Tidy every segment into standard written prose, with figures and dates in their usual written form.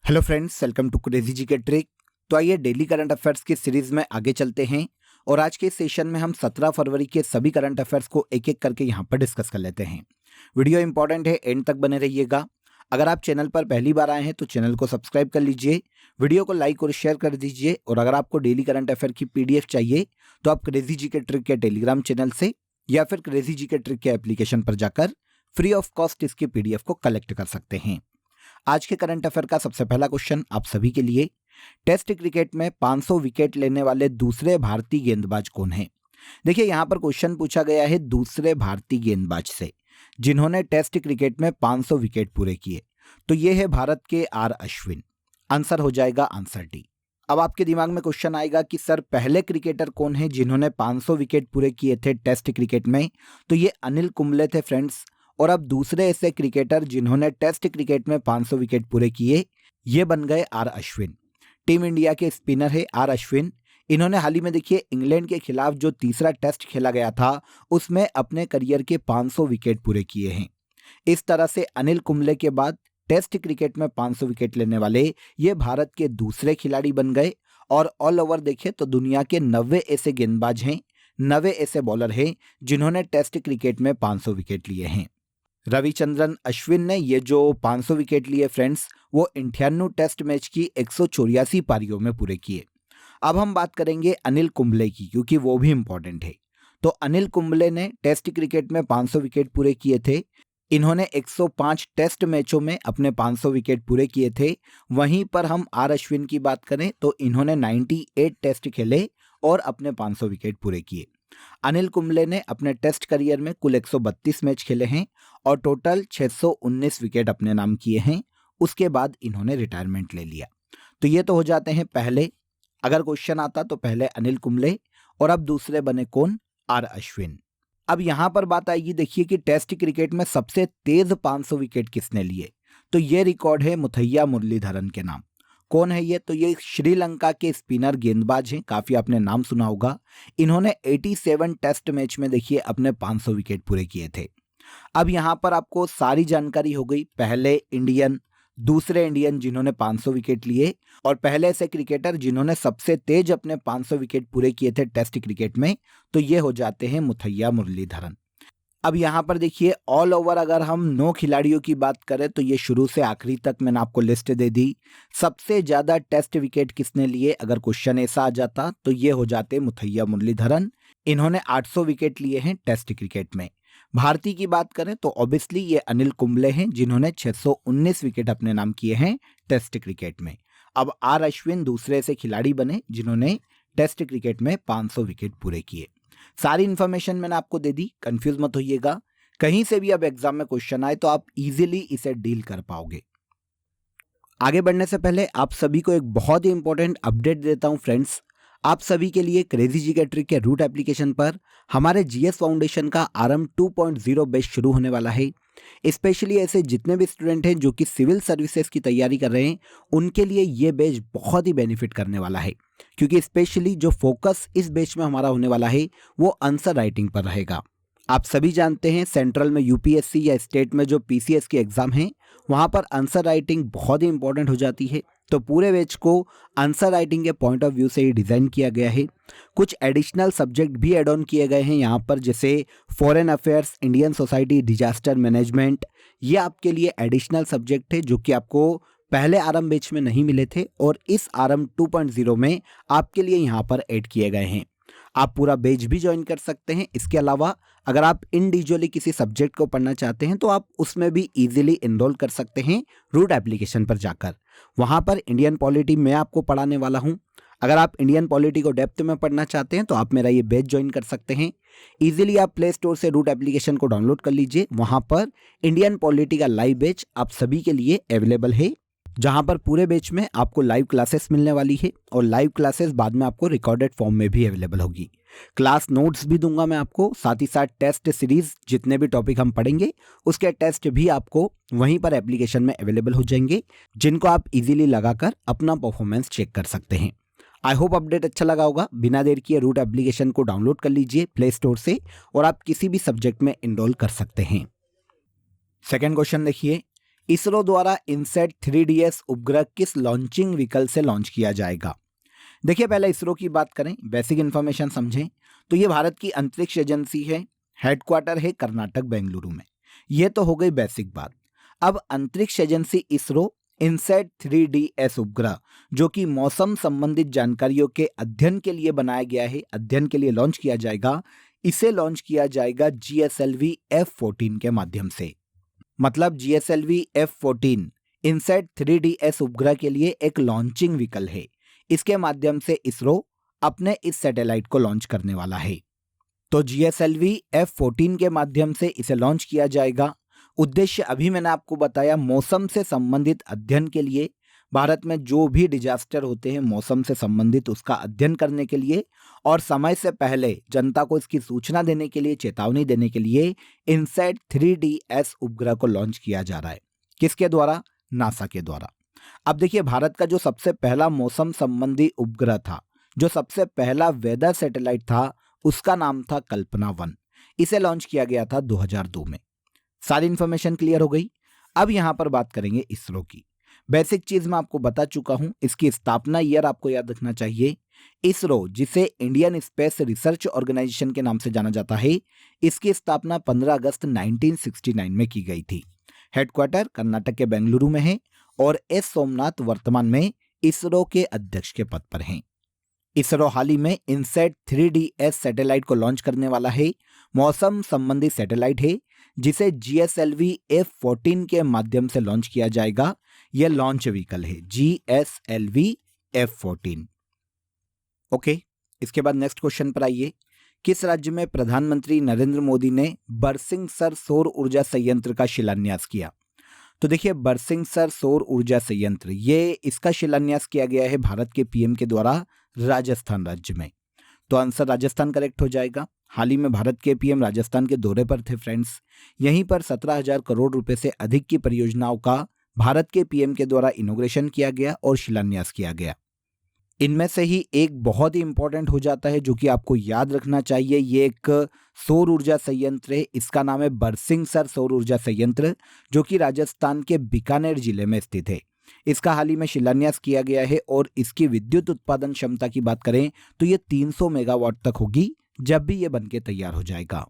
Hello friends, welcome to crazy G K trick. तो आइए daily current affairs की series में आगे चलते हैं और आज के सेशन में हम 17 फरवरी के सभी करंट अफेयर्स को एक एक करके यहाँ पर डिस्कस कर लेते हैं। वीडियो इंपॉर्टेंट है, एंड तक बने रहिएगा। अगर आप चैनल पर पहली बार आए हैं तो चैनल को सब्सक्राइब कर लीजिए, वीडियो को लाइक और शेयर कर दीजिए। और अगर आपको डेली करंट अफेयर की PDF चाहिए तो आप क्रेजी जी के ट्रिक के टेलीग्राम चैनल से या फिर क्रेजी जी के ट्रिक के एप्लीकेशन पर जाकर फ्री ऑफ कॉस्ट इसकी PDF को कलेक्ट कर सकते हैं। आज के करंट अफेयर का सबसे पहला क्वेश्चन आप सभी के लिए, टेस्ट क्रिकेट में 500 विकेट लेने वाले दूसरे भारतीय गेंदबाज कौन हैं? देखिए यहाँ पर क्वेश्चन पूछा गया है दूसरे भारतीय गेंदबाज से जिन्होंने टेस्ट क्रिकेट में 500 विकेट पूरे किए। तो ये है भारत के R अश्विन। आंसर हो जाएगा आंसर डी। अब आपके दिमाग में क्वेश्चन आएगा कि सर पहले क्रिकेटर कौन है जिन्होंने 500 विकेट पूरे किए थे टेस्ट क्रिकेट में? तो ये अनिल कुंबले थे फ्रेंड्स। और अब दूसरे ऐसे क्रिकेटर जिन्होंने टेस्ट क्रिकेट में 500 विकेट पूरे किए, ये बन गए R अश्विन। टीम इंडिया के स्पिनर है R अश्विन। इन्होंने हाल ही में देखिए इंग्लैंड के खिलाफ जो तीसरा टेस्ट खेला गया था उसमें अपने करियर के 500 विकेट पूरे किए हैं। इस तरह से अनिल कुंबले के बाद टेस्ट क्रिकेट में 500 विकेट लेने वाले ये भारत के दूसरे खिलाड़ी बन गए। और ऑल ओवर देखें तो दुनिया के 90 ऐसे गेंदबाज हैं, 90 ऐसे बॉलर हैं जिन्होंने टेस्ट क्रिकेट में 500 विकेट लिए हैं। रविचंद्रन अश्विन ने ये जो 500 विकेट लिए फ्रेंड्स, वो 98 टेस्ट मैच की 184 पारियों में पूरे किए। अब हम बात करेंगे अनिल कुंबले की, क्योंकि वो भी इंपॉर्टेंट है। तो अनिल कुंबले ने टेस्ट क्रिकेट में 500 विकेट पूरे किए थे। इन्होंने 105 टेस्ट मैचों में अपने 500 विकेट पूरे किए थे। वहीं पर हम R अश्विन की बात करें तो इन्होंने 98 टेस्ट खेले और अपने 500 विकेट पूरे किए। अनिल कुंबले ने अपने टेस्ट करियर में कुल 132 मैच खेले हैं और टोटल 619 विकेट अपने नाम किए हैं। उसके बाद इन्होंने रिटायरमेंट ले लिया। तो ये तो हो जाते हैं पहले। अगर क्वेश्चन आता तो पहले अनिल कुंबले और अब दूसरे बने कौन? R अश्विन। अब यहां पर बात आएगी, देखिए कि टेस्ट क्रिकेट में सबसे तेज 500 विकेट किसने लिए? तो ये रिकॉर्ड है मुथैया मुरलीधरन के नाम। कौन है ये? तो ये श्रीलंका के स्पिनर गेंदबाज हैं, काफी आपने नाम सुना होगा। इन्होंने 87 टेस्ट मैच में देखिए अपने 500 विकेट पूरे किए थे। अब यहां पर आपको सारी जानकारी हो गई, पहले इंडियन, दूसरे इंडियन जिन्होंने 500 विकेट लिए और पहले से क्रिकेटर जिन्होंने सबसे तेज अपने 500 विकेट पूरे किए थे टेस्ट क्रिकेट में, तो ये हो जाते हैं मुथैया मुरलीधरन। अब यहाँ पर देखिए ऑल ओवर अगर हम 9 खिलाड़ियों की बात करें तो ये शुरू से आखिरी तक मैंने आपको लिस्ट दे दी। सबसे ज्यादा टेस्ट विकेट किसने लिए अगर क्वेश्चन ऐसा आ जाता तो ये हो जाते मुथैया मुरलीधरन। इन्होंने 800 विकेट लिए हैं टेस्ट क्रिकेट में। भारतीय की बात करें तो ऑब्वियसली ये अनिल कुंबले हैं जिन्होंने 619 विकेट अपने नाम किए हैं टेस्ट क्रिकेट में। अब R अश्विन दूसरे ऐसे खिलाड़ी बने जिन्होंने टेस्ट क्रिकेट में 500 विकेट पूरे किए। सारी इन्फॉर्मेशन मैंने आपको दे दी, कंफ्यूज मत होइएगा। कहीं से भी अब एग्जाम में क्वेश्चन आए तो आप इजीली इसे डील कर पाओगे। आगे बढ़ने से पहले आप सभी को एक बहुत ही इंपॉर्टेंट अपडेट देता हूं फ्रेंड्स। आप सभी के लिए क्रेजी जी के ट्रिक के रूट एप्लीकेशन पर हमारे GS फाउंडेशन का आरंभ 2.0 बैच शुरू होने वाला है। स्पेशली ऐसे जितने भी स्टूडेंट हैं जो कि सिविल सर्विसेज की तैयारी कर रहे हैं, उनके लिए ये बैच बहुत ही बेनिफिट करने वाला है, क्योंकि स्पेशली जो फोकस इस बैच में हमारा होने वाला है वो आंसर राइटिंग पर रहेगा। आप सभी जानते हैं सेंट्रल में UPSC या स्टेट में जो PCS की एग्जाम है वहां पर आंसर राइटिंग बहुत ही इंपॉर्टेंट हो जाती है। तो पूरे बैच को आंसर राइटिंग के पॉइंट ऑफ व्यू से ही डिजाइन किया गया है। कुछ एडिशनल सब्जेक्ट भी एड ऑन किए गए हैं यहाँ पर, जैसे foreign affairs, Indian society, disaster management. ये आपके लिए एडिशनल सब्जेक्ट है जो कि आपको पहले आरंभ बैच में नहीं मिले थे और इस आरंभ 2.0 में आपके लिए यहाँ पर ऐड किए गए हैं। आप पूरा बैच भी ज्वाइन कर सकते हैं। इसके अलावा अगर आप इंडिविजुअली किसी सब्जेक्ट को पढ़ना चाहते हैं तो आप उसमें भी इजीली एनरोल कर सकते हैं रूट एप्लीकेशन पर जाकर। वहां पर इंडियन पॉलिटी मैं आपको पढ़ाने वाला हूं। अगर आप इंडियन पॉलिटी को डेप्थ में पढ़ना चाहते हैं तो आप मेरा ये बैच ज्वाइन कर सकते हैं। इजीली आप प्ले स्टोर से रूट एप्लीकेशन को डाउनलोड कर लीजिए। वहां पर इंडियन पॉलिटी का लाइव बैच आप सभी के लिए अवेलेबल है, जहां पर पूरे बैच में आपको लाइव क्लासेस मिलने वाली है और लाइव क्लासेस बाद में आपको रिकॉर्डेड फॉर्म में भी अवेलेबल होगी। क्लास नोट्स भी दूंगा मैं आपको, साथ ही साथ टेस्ट सीरीज जितने भी टॉपिक हम पढ़ेंगे उसके टेस्ट भी आपको वहीं पर एप्लीकेशन में अवेलेबल हो जाएंगे, जिनको आप इजीली लगाकर अपना परफॉर्मेंस चेक कर सकते हैं। आई होप अपडेट अच्छा लगा होगा। बिना देर किए रूट एप्लीकेशन को डाउनलोड कर लीजिए प्ले स्टोर से और आप किसी भी सब्जेक्ट में एनरोल कर सकते हैं। सेकेंड क्वेश्चन देखिए, इसरो द्वारा इनसैट 3DS उपग्रह किस लॉन्चिंग व्हीकल से लॉन्च किया जाएगा? देखिए, पहले इसरो की बात करें, बेसिक इन्फॉर्मेशन समझें तो ये भारत की अंतरिक्ष एजेंसी है, हेडक्वार्टर है कर्नाटक बेंगलुरु में। ये तो हो गई बेसिक बात। अब अंतरिक्ष एजेंसी इसरो इनसैट 3DS उपग्रह जो कि मौसम संबंधित जानकारियों के अध्ययन के लिए बनाया गया है, अध्ययन के लिए लॉन्च किया जाएगा, इसे लॉन्च किया जाएगा GSLV F14 के माध्यम से। मतलब GSLV F14 इनसैट 3DS उपग्रह के लिए एक लॉन्चिंग व्हीकल है। इसके माध्यम से इसरो अपने इस सैटेलाइट को लॉन्च करने वाला है। तो GSLV F14 के माध्यम से इसे लॉन्च किया जाएगा। उद्देश्य अभी मैंने आपको बताया, मौसम से संबंधित अध्ययन के लिए, भारत में जो भी डिजास्टर होते हैं मौसम से संबंधित उसका अध्ययन करने के लिए और समय से पहले जनता को इसकी सूचना देने के लिए, चेतावनी देने के लिए इनसैट 3DS उपग्रह को लॉन्च किया जा रहा है। किसके द्वारा? नासा के द्वारा। अब देखिए, भारत का जो सबसे पहला मौसम संबंधी उपग्रह था, जो सबसे पहला वेदर सैटेलाइट था, उसका नाम था कल्पना 1। इसे लॉन्च किया गया था 2002 में। सारी इंफॉर्मेशन क्लियर हो गई। अब यहां पर बात करेंगे इसरो की। बेसिक चीज मैं आपको बता चुका हूं, इसकी स्थापना ईयर आपको याद रखना चाहिए। इसरो, जिसे इंडियन स्पेस रिसर्च ऑर्गेनाइजेशन के नाम से जाना जाता है, इसकी स्थापना 15 अगस्त 1969 में की गई थी। हेडक्वार्टर कर्नाटक के बेंगलुरु में है और एस सोमनाथ वर्तमान में इसरो के अध्यक्ष के पद पर हैं। इसरो हाल ही में इनसैट 3DS सैटेलाइट को लॉन्च करने वाला है। मौसम संबंधी सैटेलाइट है जिसे GSLV F14 के माध्यम से लॉन्च किया जाएगा। यह लॉन्च व्हीकल है GSLV F14। ओके, इसके बाद नेक्स्ट क्वेश्चन पर आइए। किस राज्य में प्रधानमंत्री नरेंद्र मोदी ने बरसिंहसर सौर ऊर्जा संयंत्र का शिलान्यास किया? तो देखिए, बरसिंहसर सौर ऊर्जा संयंत्र, ये इसका शिलान्यास किया गया है भारत के PM के द्वारा राजस्थान राज्य में। तो आंसर राजस्थान करेक्ट हो जाएगा। हाल ही में भारत के PM राजस्थान के दौरे पर थे फ्रेंड्स। यहीं पर 17,000 करोड़ रुपए से अधिक की परियोजनाओं का भारत के PM के द्वारा इनॉग्रेशन किया गया और शिलान्यास किया गया। इनमें से ही एक बहुत ही इंपॉर्टेंट हो जाता है जो कि आपको याद रखना चाहिए। ये एक सौर ऊर्जा संयंत्र है, इसका नाम है बरसिंहसर सौर ऊर्जा संयंत्र, जो कि राजस्थान के बीकानेर जिले में स्थित है। इसका हाल ही में शिलान्यास किया गया है और इसकी विद्युत उत्पादन क्षमता की बात करें तो ये 300 मेगावाट तक होगी जब भी ये बनके तैयार हो जाएगा।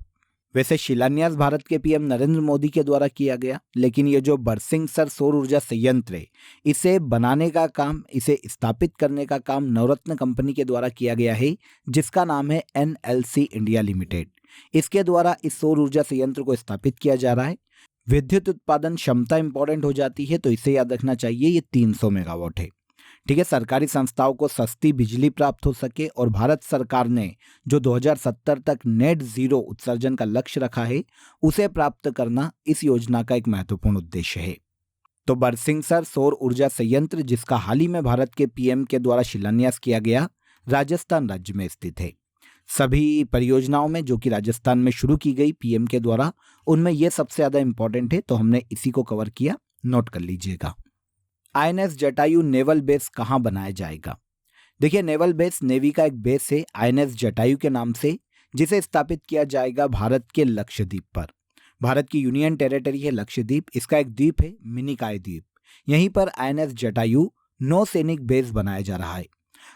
वैसे शिलान्यास भारत के PM नरेंद्र मोदी के द्वारा किया गया, लेकिन ये जो बरसिंहसर सौर ऊर्जा संयंत्र है, इसे बनाने का काम, इसे स्थापित करने का काम नवरत्न कंपनी के द्वारा किया गया है, जिसका नाम है NLC इंडिया लिमिटेड। इसके द्वारा इस सौर ऊर्जा संयंत्र को स्थापित किया जा रहा है। विद्युत उत्पादन क्षमता इंपॉर्टेंट हो जाती है, तो इसे याद रखना चाहिए, ये 300 मेगावाट है। ठीक है, सरकारी संस्थाओं को सस्ती बिजली प्राप्त हो सके और भारत सरकार ने जो 2070 तक नेट जीरो उत्सर्जन का लक्ष्य रखा है, उसे प्राप्त करना इस योजना का एक महत्वपूर्ण उद्देश्य है। तो बरसिंहसर सौर ऊर्जा संयंत्र, जिसका हाल ही में भारत के PM के द्वारा शिलान्यास किया गया, राजस्थान राज्य में स्थित है। सभी परियोजनाओं में जो कि राजस्थान में शुरू की गई PM के द्वारा, उनमें यह सबसे ज्यादा इंपॉर्टेंट है, तो हमने इसी को कवर किया, नोट कर लीजिएगा। INS जटायु नेवल बेस कहां बनाया जाएगा? देखिए, नेवल बेस नेवी का एक बेस है INS जटायु के नाम से, जिसे स्थापित किया जाएगा भारत के लक्षद्वीप पर। भारत की यूनियन टेरिटरी है लक्षद्वीप, इसका एक द्वीप है मिनिकॉय द्वीप। यहीं पर INS जटायु नौसैनिक बेस बनाया जा रहा है।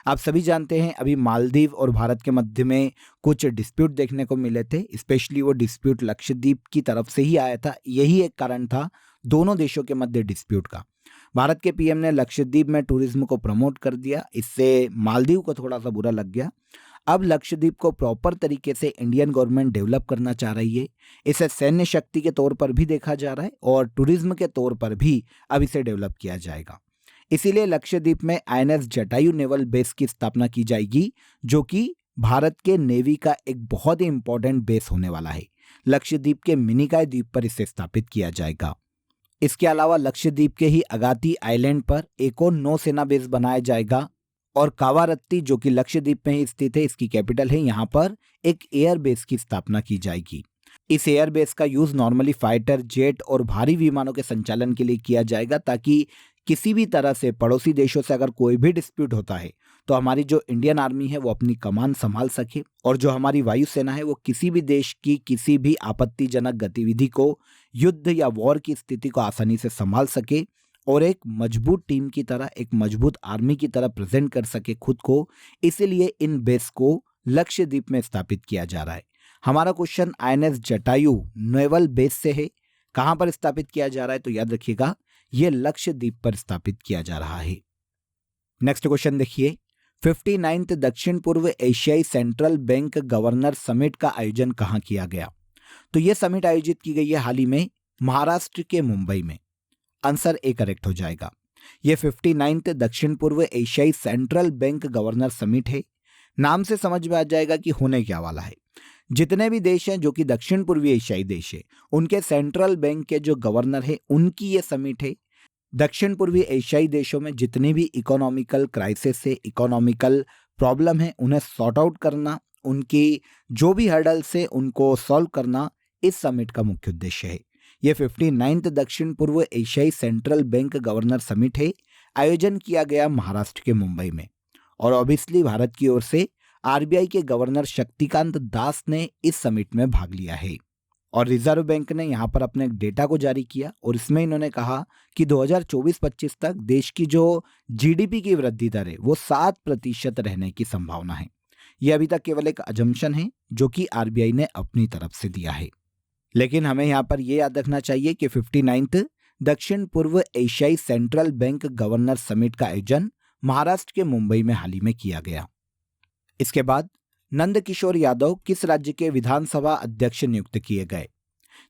आप सभी जानते हैं, अभी मालदीव और भारत के मध्य में कुछ डिस्प्यूट देखने को मिले थे, स्पेशली वो डिस्प्यूट लक्षद्वीप की तरफ से ही आया था। यही एक कारण था दोनों देशों के मध्य डिस्प्यूट का। भारत के PM ने लक्षद्वीप में टूरिज्म को प्रमोट कर दिया, इससे मालदीव को थोड़ा सा बुरा लग गया। अब लक्षद्वीप को प्रॉपर तरीके से इंडियन गवर्नमेंट डेवलप करना चाह रही है। इसे सैन्य शक्ति के तौर पर भी देखा जा रहा है और टूरिज्म के तौर पर भी अब इसे डेवलप किया जाएगा। इसीलिए लक्षद्वीप में INS जटायु नेवल बेस की स्थापना की जाएगी, जो कि भारत के नेवी का एक बहुत ही इंपॉर्टेंट बेस होने वाला है। लक्षद्वीप के मिनिकॉय द्वीप पर इसे स्थापित किया जाएगा। इसके अलावा लक्षद्वीप के ही अगाती आइलैंड पर एक और नौसेना बेस बनाया जाएगा और कावारत्ती, जो कि लक्षद्वीप में ही स्थित है, इसकी कैपिटल है, यहाँ पर एक एयर बेस की स्थापना की जाएगी। इस एयर बेस का यूज नॉर्मली फाइटर जेट और भारी विमानों के संचालन के लिए किया जाएगा, ताकि किसी भी तरह से पड़ोसी देशों से अगर कोई भी डिस्प्यूट होता है तो हमारी जो इंडियन आर्मी है वो अपनी कमान संभाल सके और जो हमारी वायुसेना है वो किसी भी देश की किसी भी आपत्तिजनक गतिविधि को, युद्ध या वॉर की स्थिति को आसानी से संभाल सके और एक मजबूत टीम की तरह, एक मजबूत आर्मी की तरह प्रेजेंट कर सके खुद को। इसीलिए इन बेस को लक्षद्वीप में स्थापित किया जा रहा है। हमारा question INS Jatayu naval base से है। कहां पर स्थापित किया जा रहा है? तो याद रखिएगा यह लक्षद्वीप पर स्थापित किया जा रहा है। नेक्स्ट क्वेश्चन देखिए, 59th दक्षिण पूर्व एशियाई सेंट्रल बैंक गवर्नर समिट का आयोजन कहां किया गया? तो यह समिट आयोजित की गई है हाल ही में महाराष्ट्र के मुंबई में। आंसर ए करेक्ट हो जाएगा। यह 59th दक्षिण पूर्व एशियाई सेंट्रल बैंक गवर्नर समिट है। नाम से समझ में आ जाएगा कि होने क्या वाला है। जितने भी देश हैं जो कि दक्षिण पूर्वी एशियाई देश है, उनके सेंट्रल बैंक के जो गवर्नर है उनकी ये समिट है। दक्षिण पूर्वी एशियाई देशों में जितने भी इकोनॉमिकल क्राइसिस है, इकोनॉमिकल प्रॉब्लम है, उन्हें सॉर्ट आउट करना, उनकी जो भी हर्डल्स है उनको सॉल्व करना इस समिट का मुख्य उद्देश्य है। यह 59th दक्षिण पूर्व एशियाई सेंट्रल बैंक गवर्नर समिट है। आयोजन किया गया महाराष्ट्र के मुंबई में और ऑब्वियसली भारत की ओर से RBI के गवर्नर शक्तिकांत दास ने इस समिट में भाग लिया है। और रिजर्व बैंक ने यहाँ पर अपने डेटा को जारी किया और इसमें इन्होंने कहा कि 2024-25 तक देश की जो GDP की वृद्धि दर है वो 7% रहने की संभावना है। यह अभी तक केवल एक अजम्पशन है जो कि RBI ने अपनी तरफ से दिया है। लेकिन हमें यहाँ पर यह याद रखना चाहिए कि 59th दक्षिण पूर्व एशियाई सेंट्रल बैंक गवर्नर समिट का आयोजन महाराष्ट्र के मुंबई में हाल ही में किया गया। इसके बाद नंदकिशोर यादव किस राज्य के विधानसभा अध्यक्ष नियुक्त किए गए?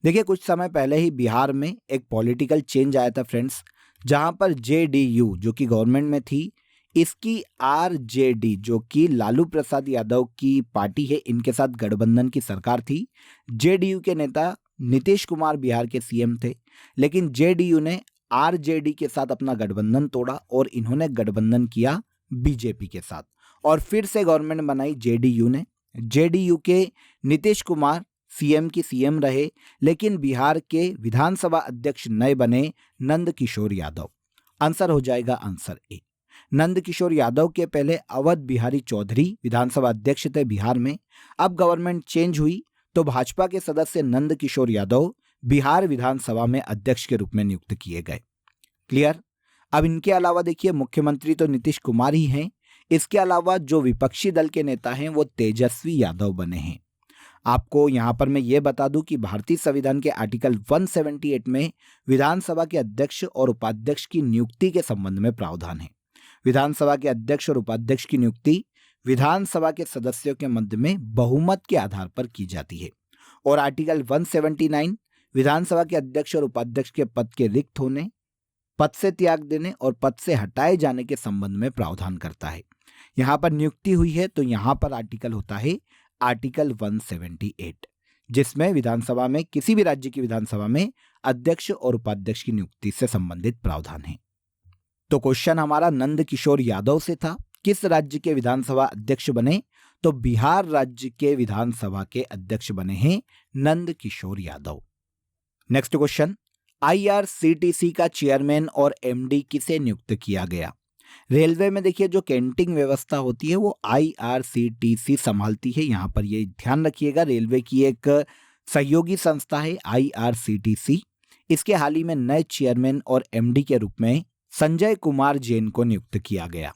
देखिए, कुछ समय पहले ही बिहार में एक पॉलिटिकल चेंज आया था फ्रेंड्स, जहां पर JDU जो कि गवर्नमेंट में थी, इसकी RJD जो कि लालू प्रसाद यादव की पार्टी है, इनके साथ गठबंधन की सरकार थी। JDU के नेता नीतीश कुमार बिहार के CM थे, लेकिन JDU ने RJD के साथ अपना गठबंधन तोड़ा और इन्होंने गठबंधन किया BJP के साथ और फिर से गवर्नमेंट बनाई JDU ने। JDU के नीतीश कुमार CM की CM रहे, लेकिन बिहार के विधानसभा अध्यक्ष नए बने नंदकिशोर यादव। आंसर हो जाएगा आंसर ए। नंदकिशोर यादव के पहले अवध बिहारी चौधरी विधानसभा अध्यक्ष थे बिहार में। अब गवर्नमेंट चेंज हुई तो भाजपा के सदस्य नंदकिशोर यादव बिहार विधानसभा में अध्यक्ष के रूप में नियुक्त किए गए। क्लियर? अब इनके अलावा देखिए, मुख्यमंत्री तो नीतीश कुमार ही हैं, इसके अलावा जो विपक्षी दल के नेता हैं वो तेजस्वी यादव बने हैं। आपको यहां पर मैं ये बता दूं कि भारतीय संविधान के आर्टिकल 178 में विधानसभा के अध्यक्ष और उपाध्यक्ष की नियुक्ति के संबंध में प्रावधान है। विधानसभा के अध्यक्ष और उपाध्यक्ष की नियुक्ति विधानसभा के सदस्यों के मध्य में बहुमत के आधार पर की जाती है और आर्टिकल 179 विधानसभा के अध्यक्ष और उपाध्यक्ष के पद के रिक्त होने, पद से त्याग देने और पद से हटाए जाने के संबंध में प्रावधान करता है। यहां पर नियुक्ति हुई है तो यहां पर आर्टिकल होता है आर्टिकल 178, जिसमें विधानसभा में, किसी भी राज्य की विधानसभा में अध्यक्ष और उपाध्यक्ष की नियुक्ति से संबंधित प्रावधान है। तो क्वेश्चन हमारा नंदकिशोर यादव से था, किस राज्य के विधानसभा अध्यक्ष बने? तो बिहार राज्य के विधानसभा के अध्यक्ष बने हैं Nandkishore Yadav. Next question, IRCTC का चेयरमैन और MD किसे नियुक्त किया गया? रेलवे में देखिए जो कैंटीन व्यवस्था होती है वो IRCTC संभालती है। यहां पर ये ध्यान रखिएगा, रेलवे की एक सहयोगी संस्था है IRCTC। इसके हाल ही में नए चेयरमैन और MD के रूप में संजय कुमार जैन को नियुक्त किया गया।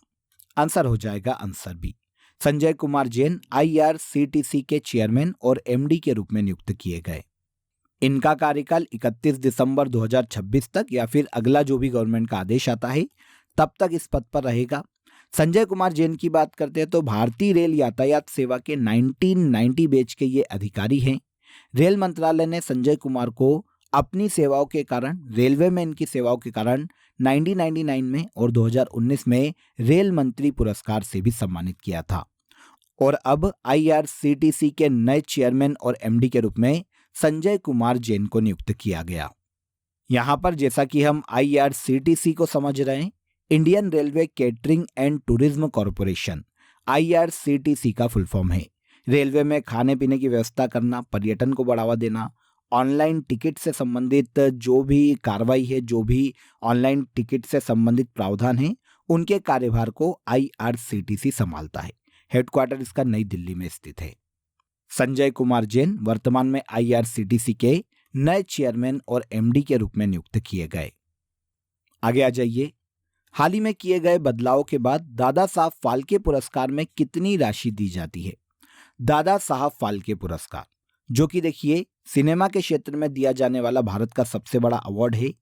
आंसर हो जाएगा answer B. Sanjay Kumar Jain IRCTC के चेयरमैन और MD के रूप में नियुक्त किए गए। इनका कार्यकाल 31 दिसंबर 2026 तक या फिर अगला जो भी गवर्नमेंट का आदेश आता है तब तक इस पद पर रहेगा। संजय कुमार जैन की बात करते हैं तो भारतीय रेल यातायात सेवा के 1990 बैच के ये अधिकारी हैं। रेल मंत्रालय ने संजय कुमार को अपनी सेवाओं के कारण, रेलवे में इनकी सेवाओं के कारण 1999 में और 2019 में रेल मंत्री पुरस्कार से भी सम्मानित किया था। और अब IRCTC के नए चेयरमैन और MD के रूप में संजय कुमार जैन को नियुक्त किया गया। यहां पर जैसा कि हम IRCTC को समझ रहे हैं, Indian railway catering and tourism corporation IRCTC का फुल फॉर्म है। रेलवे में खाने पीने की व्यवस्था करना, पर्यटन को बढ़ावा देना, ऑनलाइन टिकट से संबंधित जो भी कार्रवाई है, जो भी ऑनलाइन टिकट से संबंधित प्रावधान है, उनके कार्यभार को IRCTC संभालता है। हेडक्वार्टर इसका नई दिल्ली में स्थित है। संजय कुमार जैन वर्तमान में IRCTC के नए चेयरमैन और MD के रूप में नियुक्त किए गए। आगे आ जाइए। हाल ही में किए गए बदलाव के बाद दादा साहब फाल्के पुरस्कार में कितनी राशि दी जाती है? दादा साहब फाल्के पुरस्कार, जो कि देखिए सिनेमा के क्षेत्र में दिया जाने वाला भारत का सबसे बड़ा अवार्ड है।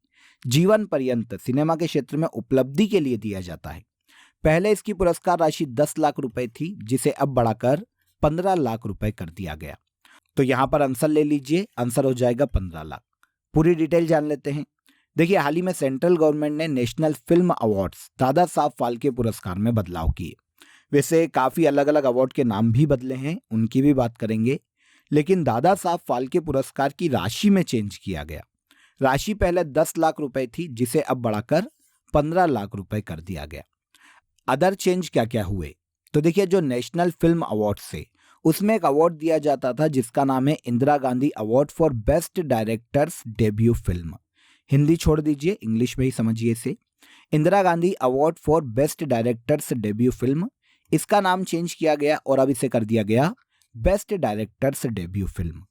जीवन पर्यंत सिनेमा के क्षेत्र में उपलब्धि के लिए दिया जाता है। पहले इसकी पुरस्कार राशि 10 लाख रुपए थी, जिसे अब बढ़ाकर 15 लाख रुपए कर दिया गया। तो यहां पर आंसर ले लीजिए, आंसर हो जाएगा 15 लाख। पूरी डिटेल जान लेते हैं। देखिए, हाल ही में सेंट्रल गवर्नमेंट ने national film awards Dada Saheb Phalke पुरस्कार में बदलाव किए। वैसे काफी अलग अलग अवार्ड के नाम भी बदले हैं, उनकी भी बात करेंगे, लेकिन दादा साहब फाल्के पुरस्कार की राशि में चेंज किया गया। राशि पहले 10 लाख रुपए थी, जिसे अब बढ़ाकर 15 लाख रुपए कर दिया गया। अदर चेंज क्या क्या हुए? तो देखिए, जो नेशनल फिल्म अवार्ड से उसमें एक अवार्ड दिया जाता था जिसका नाम है Indira Gandhi award for best directors debut film. Hindi छोड़ दीजिए, इंग्लिश में ही समझिए इसे। Indira Gandhi award for best directors debut film, इसका नाम चेंज किया गया और अब इसे कर दिया गया बेस्ट डायरेक्टर्स डेब्यू फिल्म।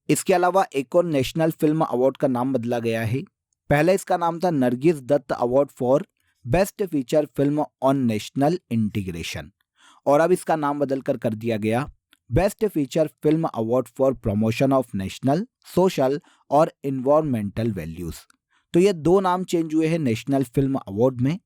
इसके अलावा एक और नेशनल फिल्म अवार्ड का नाम बदला गया है। पहले इसका नाम था Nargis Dutt award for best feature film on national integration, और अब इसका नाम बदलकर कर दिया गया best feature film award for promotion of national, social और इन्वायरमेंटल वैल्यूज। तो ये दो नाम चेंज हुए हैं नेशनल फिल्म अवार्ड में।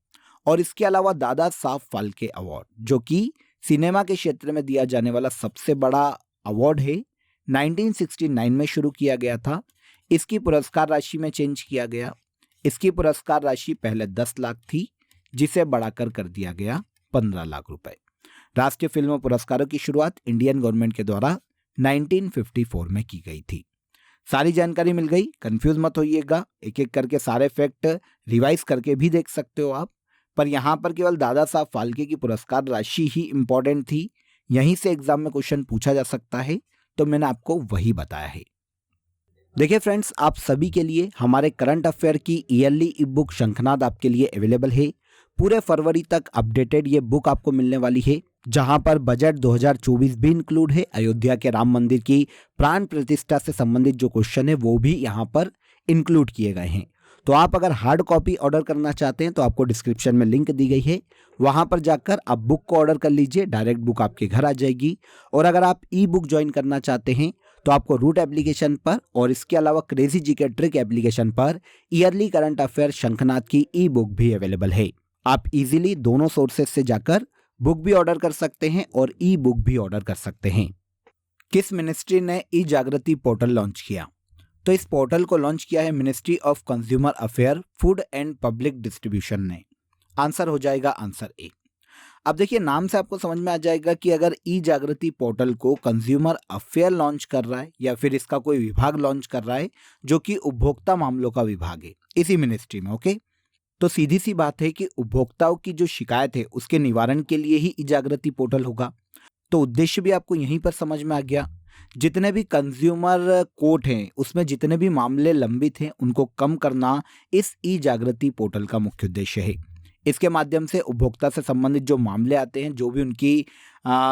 और इसके अलावा दादा साहब फाल्के अवार्ड, जो कि सिनेमा के क्षेत्र में दिया जाने वाला सबसे बड़ा अवार्ड है, 1969 में शुरू किया गया था। इसकी पुरस्कार राशि में चेंज किया गया। इसकी पुरस्कार राशि पहले 10 लाख थी, जिसे बढ़ाकर कर दिया गया 15 लाख रुपए। राष्ट्रीय फिल्म पुरस्कारों की शुरुआत इंडियन गवर्नमेंट के द्वारा 1954 में की गई थी। सारी जानकारी मिल गई, कंफ्यूज मत होइएगा, एक एक करके सारे फैक्ट रिवाइज करके भी देख सकते हो आप। पर यहाँ पर केवल दादा साहब फाल्के की पुरस्कार राशि ही इंपॉर्टेंट थी, यहीं से एग्जाम में क्वेश्चन पूछा जा सकता है, तो मैंने आपको वही बताया है। देखिए फ्रेंड्स, आप सभी के लिए हमारे करंट अफेयर की ईयरली ई बुक शंखनाद आपके लिए अवेलेबल है। पूरे फरवरी तक अपडेटेड ये बुक आपको मिलने वाली है, जहां पर बजट 2024 भी इंक्लूड है। अयोध्या के राम मंदिर की प्राण प्रतिष्ठा से संबंधित जो क्वेश्चन है वो भी यहां पर इंक्लूड किए गए हैं। तो आप अगर हार्ड कॉपी ऑर्डर करना चाहते हैं तो आपको डिस्क्रिप्शन में लिंक दी गई है, वहां पर जाकर आप बुक को ऑर्डर कर लीजिए, डायरेक्ट बुक आपके घर आ जाएगी। और अगर आप ई बुक ज्वाइन करना चाहते हैं तो आपको रूट एप्लीकेशन पर और इसके अलावा क्रेजी जीके ट्रिक एप्लीकेशन पर ईयरली करंट अफेयर शंखनाद की ई बुक भी अवेलेबल है। आप इजीली दोनों सोर्सेज से जाकर बुक भी ऑर्डर कर सकते हैं और ई बुक भी ऑर्डर कर सकते हैं। किस मिनिस्ट्री ने ई जागृति पोर्टल लॉन्च किया? तो इस पोर्टल को लॉन्च किया है ministry of consumer affair, food and public distribution ने। आंसर हो जाएगा आंसर ए। अब देखिए, नाम से आपको समझ में आ जाएगा कि अगर ई जागृति पोर्टल को कंज्यूमर अफेयर लॉन्च कर रहा है या फिर इसका कोई विभाग लॉन्च कर रहा है, जो कि उपभोक्ता मामलों का विभाग है इसी मिनिस्ट्री में, ओके। तो सीधी सी बात है कि उपभोक्ताओं की जो शिकायत है उसके निवारण के लिए ही ई जागृति पोर्टल होगा। तो उद्देश्य भी आपको यहीं पर समझ में आ गया। जितने भी कंज्यूमर कोर्ट हैं उसमें जितने भी मामले लंबित हैं उनको कम करना इस ई जागृति पोर्टल का मुख्य उद्देश्य है। इसके माध्यम से उपभोक्ता से संबंधित जो मामले आते हैं, जो भी उनकी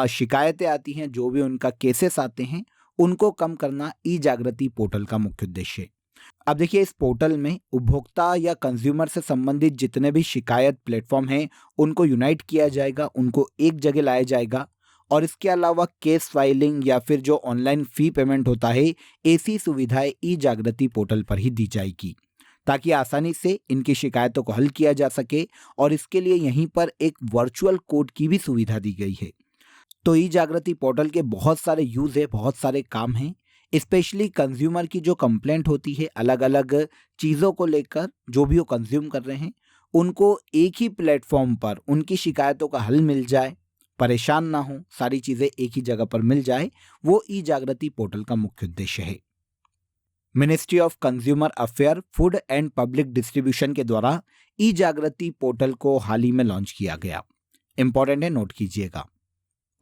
शिकायतें आती हैं, जो भी उनका केसेस आते हैं, उनको कम करना ई जागृति पोर्टल का मुख्य उद्देश्य है। अब देखिए, इस पोर्टल में उपभोक्ता या कंज्यूमर से संबंधित जितने भी शिकायत प्लेटफॉर्म हैं उनको यूनाइट किया जाएगा, उनको एक जगह लाया जाएगा। और इसके अलावा केस फाइलिंग या फिर जो ऑनलाइन फी पेमेंट होता है, ऐसी सुविधाएं ई जागृति पोर्टल पर ही दी जाएगी, ताकि आसानी से इनकी शिकायतों को हल किया जा सके। और इसके लिए यहीं पर एक वर्चुअल कोर्ट की भी सुविधा दी गई है। तो ई जागृति पोर्टल के बहुत सारे यूज है, बहुत सारे काम हैं। स्पेशली कंज्यूमर की जो कंप्लेंट होती है अलग अलग चीज़ों को लेकर, जो भी वो कंज्यूम कर रहे हैं, उनको एक ही प्लेटफॉर्म पर उनकी शिकायतों का हल मिल जाए, परेशान ना हो, सारी चीज़ें एक ही जगह पर मिल जाए, वो ई जागृति पोर्टल का मुख्य उद्देश्य है। Ministry of consumer affair, food and public distribution के द्वारा ई जागृति पोर्टल को हाल ही में लॉन्च किया गया। इंपॉर्टेंट है, नोट कीजिएगा,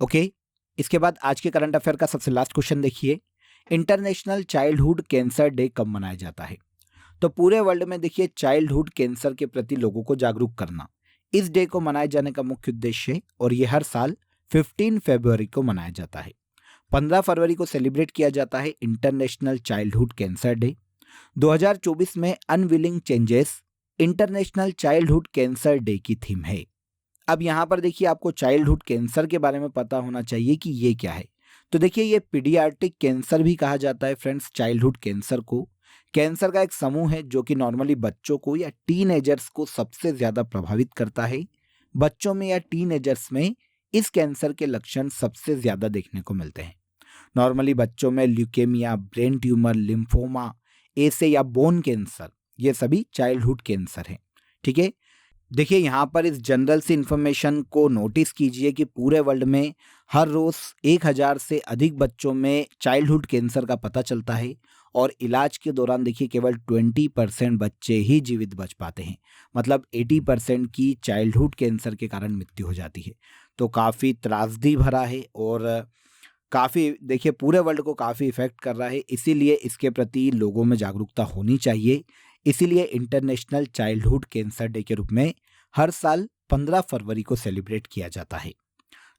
ओके। इसके बाद आज के करंट अफेयर का सबसे लास्ट क्वेश्चन देखिए, इंटरनेशनल चाइल्डहुड कैंसर डे कब मनाया जाता है? तो पूरे वर्ल्ड में देखिए, चाइल्डहुड कैंसर के प्रति लोगों को जागरूक करना, इस डे को मनाए जाने का मुख्य उद्देश्य है और ये हर साल 15 फरवरी को मनाया जाता है। 15 फरवरी को सेलिब्रेट किया जाता है इंटरनेशनल चाइल्डहुड कैंसर डे। 2024 में unwilling changes international childhood cancer day की थीम है। अब यहाँ पर देखिए, आपको चाइल्डहुड कैंसर के बारे में पता होना चाहिए कि ये क्या है। तो देखिए, ये पीडियाट्रिक कैंसर भी कहा जाता है फ्रेंड्स। चाइल्डहुड कैंसर को कैंसर का एक समूह है जो कि नॉर्मली बच्चों को या टीनेजर्स को सबसे ज़्यादा प्रभावित करता है। बच्चों में या टीनेजर्स में इस कैंसर के लक्षण सबसे ज़्यादा देखने को मिलते हैं। नॉर्मली बच्चों में ल्यूकेमिया, ब्रेन ट्यूमर, लिम्फोमा, ऐसे या बोन कैंसर, ये सभी चाइल्डहुड कैंसर हैं। ठीक है, देखिए यहाँ पर इस जनरल सी इंफॉर्मेशन को नोटिस कीजिए कि पूरे वर्ल्ड में हर रोज़ 1000 से अधिक बच्चों में चाइल्डहुड कैंसर का पता चलता है और इलाज के दौरान देखिए केवल 20% बच्चे ही जीवित बच पाते हैं। मतलब 80% की चाइल्डहुड कैंसर के कारण मृत्यु हो जाती है। तो काफ़ी त्रासदी भरा है और काफ़ी देखिए पूरे वर्ल्ड को काफ़ी इफेक्ट कर रहा है। इसीलिए इसके प्रति लोगों में जागरूकता होनी चाहिए। इसीलिए इंटरनेशनल चाइल्डहुड कैंसर डे के रूप में हर साल 15 फरवरी को सेलिब्रेट किया जाता है।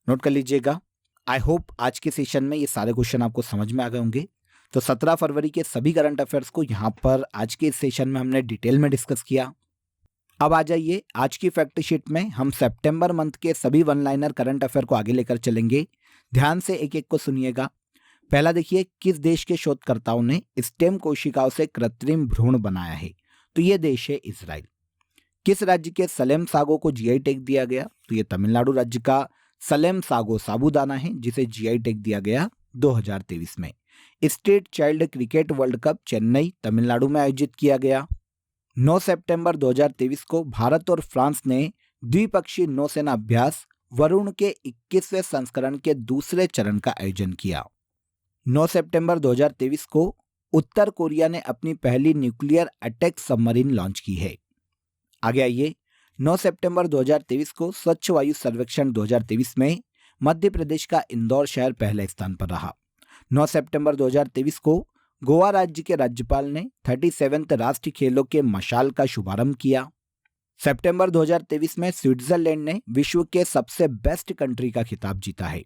नोट कर लीजिएगा। आई होप आज के सेशन में ये सारे क्वेश्चन आपको समझ में आ गए होंगे। तो 17 फरवरी के सभी करंट अफेयर्स को यहाँ पर आज के सेशन में हमने डिटेल में डिस्कस किया। अब आ जाइए आज की फैक्ट शीट में हम सितंबर मंथ के सभी वन लाइनर करंट अफेयर को आगे लेकर चलेंगे। ध्यान से एक एक को सुनिएगा। पहला देखिए, किस देश के शोधकर्ताओं ने स्टेम कोशिकाओं से कृत्रिम भ्रूण बनाया है? तो ये देश है इजराइल। किस राज्य के सलेम सागो को जीआई टैग दिया गया? तो ये तमिलनाडु राज्य का सलेम सागो साबूदाना है जिसे जीआई टैग दिया गया 2023 में। State child cricket world cup Chennai Tamil Nadu में आयोजित किया गया। 9 सितंबर 2023 को भारत और फ्रांस ने द्विपक्षीय नौसेना अभ्यास वरुण के 21वें संस्करण के दूसरे चरण का आयोजन किया। 9 सितंबर 2023 को उत्तर कोरिया ने अपनी पहली न्यूक्लियर अटैक सबमरीन लॉन्च की है। आगे आइए, 9 सितंबर 2023 को स्वच्छ वायु सर्वेक्षण 2023 में मध्य प्रदेश का इंदौर शहर पहले स्थान पर रहा। 9 सितंबर 2023 को गोवा राज्य के राज्यपाल ने 37वें राष्ट्रीय खेलों के मशाल का शुभारंभ किया। सितंबर 2023 में स्विट्जरलैंड ने विश्व के सबसे बेस्ट कंट्री का खिताब जीता है।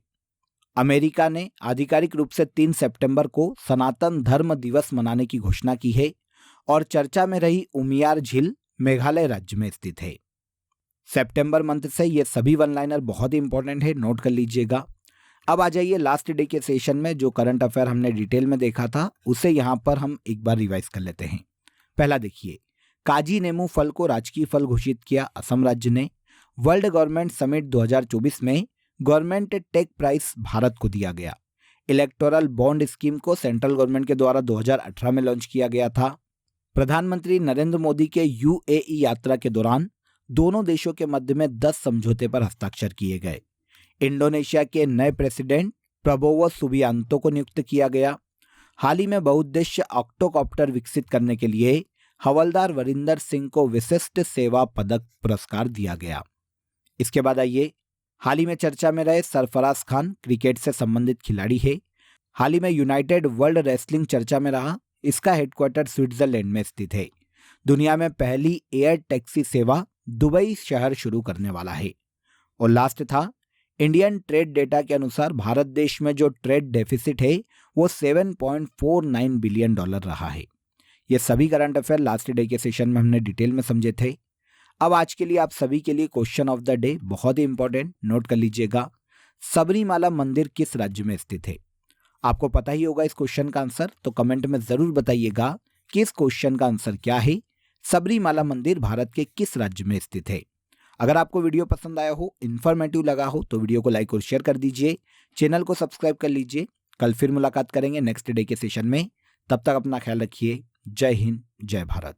अमेरिका ने आधिकारिक रूप से 3 सितंबर को सनातन धर्म दिवस मनाने की घोषणा की है और चर्चा में रही उमियार झील मेघालय राज्य में स्थित है। सितंबर मंथ से ये सभी वन लाइनर बहुत ही इंपॉर्टेंट है, नोट कर लीजिएगा। अब आ जाइए लास्ट डे के सेशन में जो करंट अफेयर हमने डिटेल में देखा था उसे यहाँ पर हम एक बार रिवाइज कर लेते हैं। पहला देखिए, काजी नेमू फल को राजकीय फल घोषित किया असम राज्य ने। वर्ल्ड गवर्नमेंट समिट 2024 में गवर्नमेंट टेक प्राइज भारत को दिया गया। इलेक्टोरल बॉन्ड स्कीम को सेंट्रल गवर्नमेंट के द्वारा 2018 में लॉन्च किया गया था। प्रधानमंत्री नरेंद्र मोदी के यूएई यात्रा के दौरान दोनों देशों के मध्य में 10 समझौते पर हस्ताक्षर किए गए। इंडोनेशिया के नए प्रेसिडेंट प्रबोवो सुबियांतो को नियुक्त किया गया। हाल ही में बहुउद्देश्य ऑक्टोकॉप्टर विकसित करने के लिए हवलदार वरिंदर सिंह को विशिष्ट सेवा पदक पुरस्कार दिया गया। इसके बाद आइए, हाल ही में चर्चा में रहे सरफराज खान क्रिकेट से संबंधित खिलाड़ी है। हाल ही में यूनाइटेड वर्ल्ड रेसलिंग चर्चा में रहा। इसका हेडक्वार्टर स्विट्जरलैंड में स्थित है। दुनिया में पहली एयर टैक्सी सेवा दुबई शहर शुरू करने वाला है। और लास्ट था, इंडियन ट्रेड डेटा के अनुसार भारत देश में जो ट्रेड डेफिसिट है वो $7.49 बिलियन रहा है। ये सभी करंट अफेयर लास्ट डे के सेशन में हमने डिटेल में समझे थे। अब आज के लिए आप सभी के लिए क्वेश्चन ऑफ द डे बहुत ही इंपॉर्टेंट, नोट कर लीजिएगा। सबरीमाला मंदिर किस राज्य में स्थित है? आपको पता ही होगा इस क्वेश्चन का आंसर, तो कमेंट में जरूर बताइएगा कि इस क्वेश्चन का आंसर क्या है। सबरीमाला मंदिर भारत के किस राज्य में स्थित है? अगर आपको वीडियो पसंद आया हो, इन्फॉर्मेटिव लगा हो तो वीडियो को लाइक और शेयर कर दीजिए, चैनल को सब्सक्राइब कर लीजिए। कल फिर मुलाकात करेंगे नेक्स्ट डे के सेशन में। तब तक अपना ख्याल रखिए। जय हिंद, जय भारत।